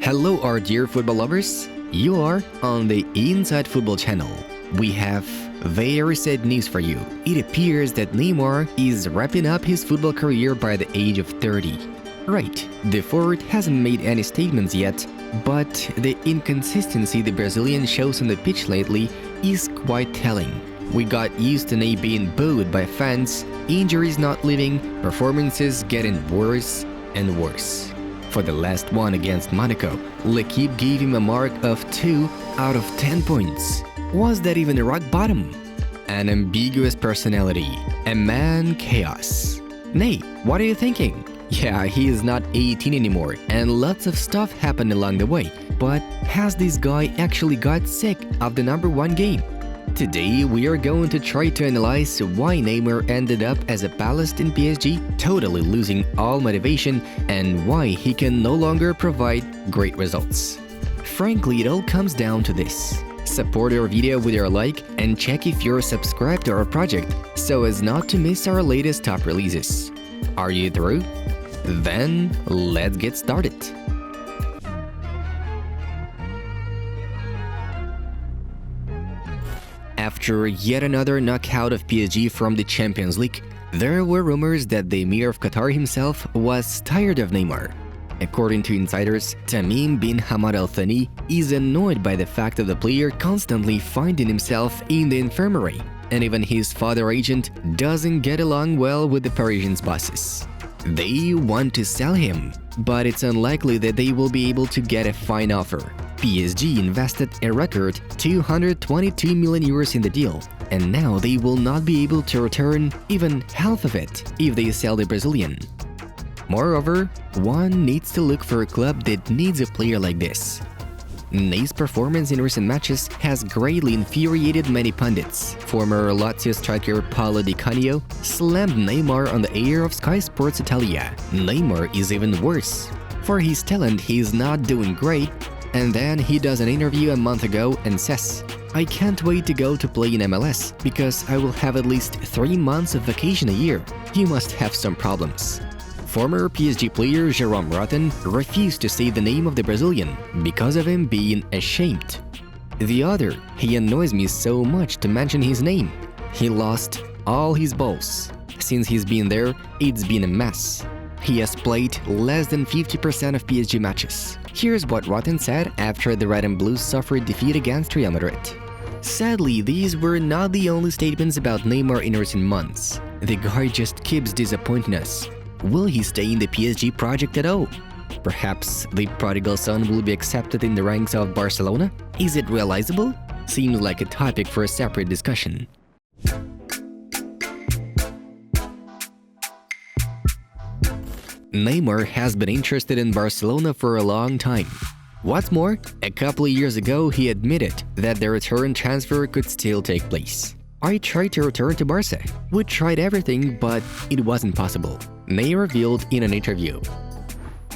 Hello, our dear football lovers. You are on the Inside Football channel. We have very sad news for you. It appears that Neymar is wrapping up his football career by the age of 30. Right, the forward hasn't made any statements yet, but the inconsistency the Brazilian shows on the pitch lately is quite telling. We got used to Ney being booed by fans, injuries not leaving, performances getting worse and worse. For the last one against Monaco, L'Equipe gave him a mark of 2 out of 10 points. Was that even a rock bottom? An ambiguous personality, a man chaos. Ney, what are you thinking? Yeah, he is not 18 anymore, and lots of stuff happened along the way. But has this guy actually got sick of the #1 game? Today, we are going to try to analyze why Neymar ended up as a ballast in PSG, totally losing all motivation, and why he can no longer provide great results. Frankly, it all comes down to this. Support our video with your like and check if you're subscribed to our project so as not to miss our latest top releases. Are you through? Then let's get started. After yet another knockout of PSG from the Champions League, there were rumors that the Emir of Qatar himself was tired of Neymar. According to insiders, Tamim bin Hamad Al Thani is annoyed by the fact of the player constantly finding himself in the infirmary, and even his father agent doesn't get along well with the Parisians' bosses. They want to sell him, but it's unlikely that they will be able to get a fine offer. PSG invested a record 222 million euros in the deal, and now they will not be able to return even half of it if they sell the Brazilian. Moreover, one needs to look for a club that needs a player like this. Ney's performance in recent matches has greatly infuriated many pundits. Former Lazio striker Paolo Di Canio slammed Neymar on the air of Sky Sports Italia. Neymar is even worse. For his talent, he is not doing great, and then he does an interview a month ago and says, "I can't wait to go to play in MLS because I will have at least 3 months of vacation a year. You must have some problems." Former PSG player Jerome Rotten refused to say the name of the Brazilian because of him being ashamed. The other, he annoys me so much to mention his name. He lost all his balls. Since he's been there, it's been a mess. He has played less than 50% of PSG matches. Here's what Rotten said after the Red and Blues suffered defeat against Real Madrid. Sadly, these were not the only statements about Neymar in recent months. The guy just keeps disappointing us. Will he stay in the PSG project at all? Perhaps the prodigal son will be accepted in the ranks of Barcelona? Is it realizable? Seems like a topic for a separate discussion. Neymar has been interested in Barcelona for a long time. What's more, a couple of years ago he admitted that the return transfer could still take place. "I tried to return to Barca. We tried everything, but it wasn't possible," Ney revealed in an interview.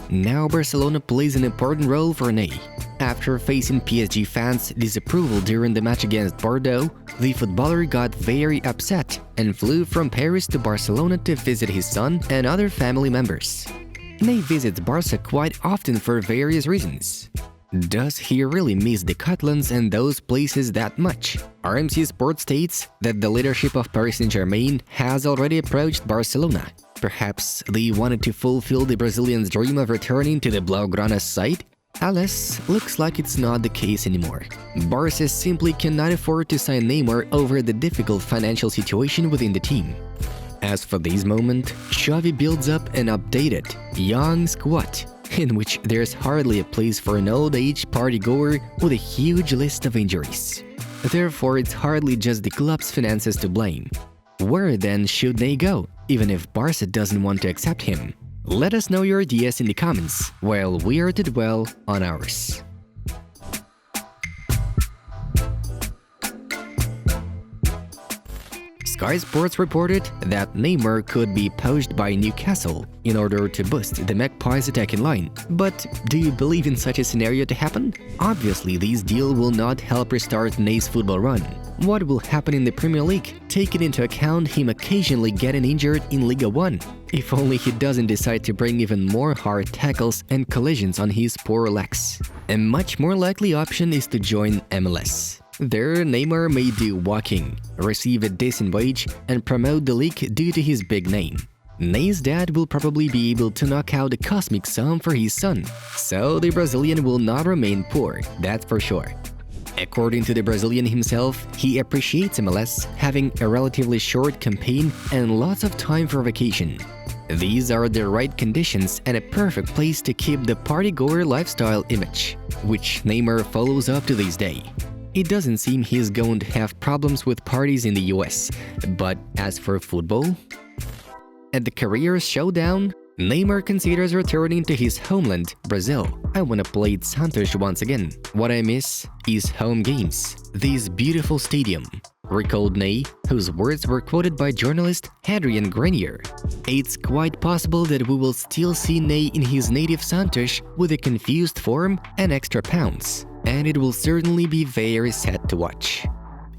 Now Barcelona plays an important role for Ney. After facing PSG fans' disapproval during the match against Bordeaux, the footballer got very upset and flew from Paris to Barcelona to visit his son and other family members. Ney visits Barca quite often for various reasons. Does he really miss the Catalans and those places that much? RMC Sports states that the leadership of Paris Saint-Germain has already approached Barcelona. Perhaps they wanted to fulfill the Brazilian's dream of returning to the Blaugrana's side? Alas, looks like it's not the case anymore. Barca simply cannot afford to sign Neymar over the difficult financial situation within the team. As for this moment, Xavi builds up an updated, young squad, in which there's hardly a place for an old-age partygoer with a huge list of injuries. Therefore, it's hardly just the club's finances to blame. Where then should Ney go, even if Barca doesn't want to accept him? Let us know your ideas in the comments, while we are to dwell on ours. Sky Sports reported that Neymar could be poached by Newcastle in order to boost the Magpies' attacking line. But do you believe in such a scenario to happen? Obviously, this deal will not help restart Ney's football run. What will happen in the Premier League, taking into account him occasionally getting injured in Liga 1? If only he doesn't decide to bring even more hard tackles and collisions on his poor legs. A much more likely option is to join MLS. There, Neymar may do walking, receive a decent wage, and promote the league due to his big name. Ney's dad will probably be able to knock out a cosmic sum for his son, so the Brazilian will not remain poor, that's for sure. According to the Brazilian himself, he appreciates MLS having a relatively short campaign and lots of time for vacation. These are the right conditions and a perfect place to keep the party-goer lifestyle image, which Neymar follows up to this day. It doesn't seem he's going to have problems with parties in the US, but as for football? At the career showdown, Neymar considers returning to his homeland, Brazil. I wanna play at Santos once again. What I miss is home games. This beautiful stadium, recalled Ney, whose words were quoted by journalist Adrian Grenier. It's quite possible that we will still see Ney in his native Santos with a confused form and extra pounds, and it will certainly be very sad to watch.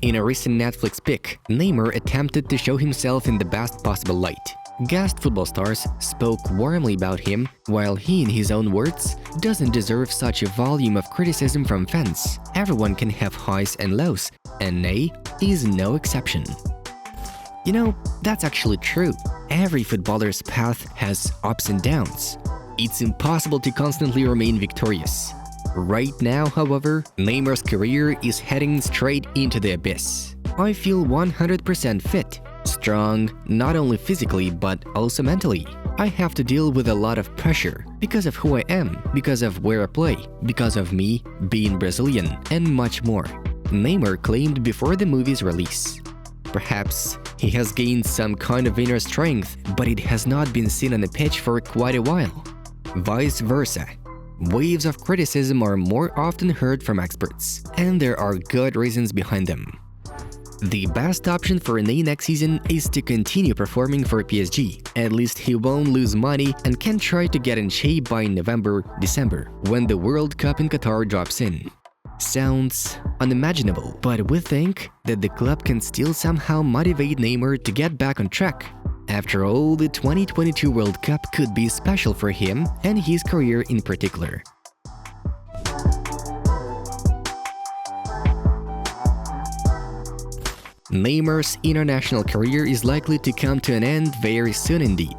In a recent Netflix pic, Neymar attempted to show himself in the best possible light. Guest football stars spoke warmly about him, while he, in his own words, doesn't deserve such a volume of criticism from fans. Everyone can have highs and lows, and Ney is no exception. You know, that's actually true. Every footballer's path has ups and downs. It's impossible to constantly remain victorious. Right now, however, Neymar's career is heading straight into the abyss. I feel 100% fit. Strong, not only physically but also mentally. I have to deal with a lot of pressure because of who I am, because of where I play, because of me being Brazilian, and much more. Neymar claimed before the movie's release. Perhaps he has gained some kind of inner strength, but it has not been seen on the pitch for quite a while. Vice versa. Waves of criticism are more often heard from experts, and there are good reasons behind them. The best option for Ney next season is to continue performing for PSG. At least he won't lose money and can try to get in shape by November, December, when the World Cup in Qatar drops in. Sounds unimaginable, but we think that the club can still somehow motivate Neymar to get back on track. After all, the 2022 World Cup could be special for him and his career in particular. Neymar's international career is likely to come to an end very soon indeed.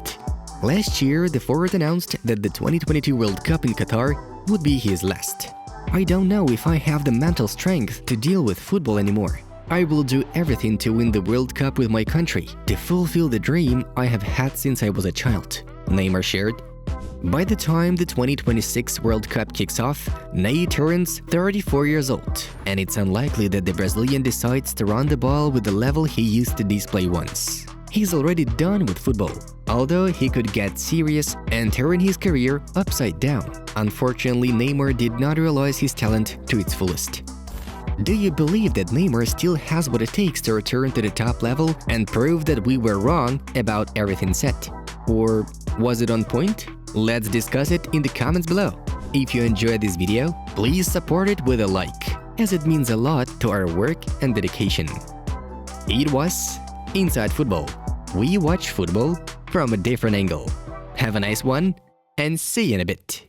Last year, the forward announced that the 2022 World Cup in Qatar would be his last. I don't know if I have the mental strength to deal with football anymore. I will do everything to win the World Cup with my country, to fulfill the dream I have had since I was a child, Neymar shared. By the time the 2026 World Cup kicks off, Ney turns 34 years old, and it's unlikely that the Brazilian decides to run the ball with the level he used to display once. He's already done with football, although he could get serious and turn his career upside down. Unfortunately, Neymar did not realize his talent to its fullest. Do you believe that Neymar still has what it takes to return to the top level and prove that we were wrong about everything said? Or was it on point? Let's discuss it in the comments below. If you enjoyed this video, please support it with a like, as it means a lot to our work and dedication. It was Inside Football. We watch football from a different angle. Have a nice one, and see you in a bit.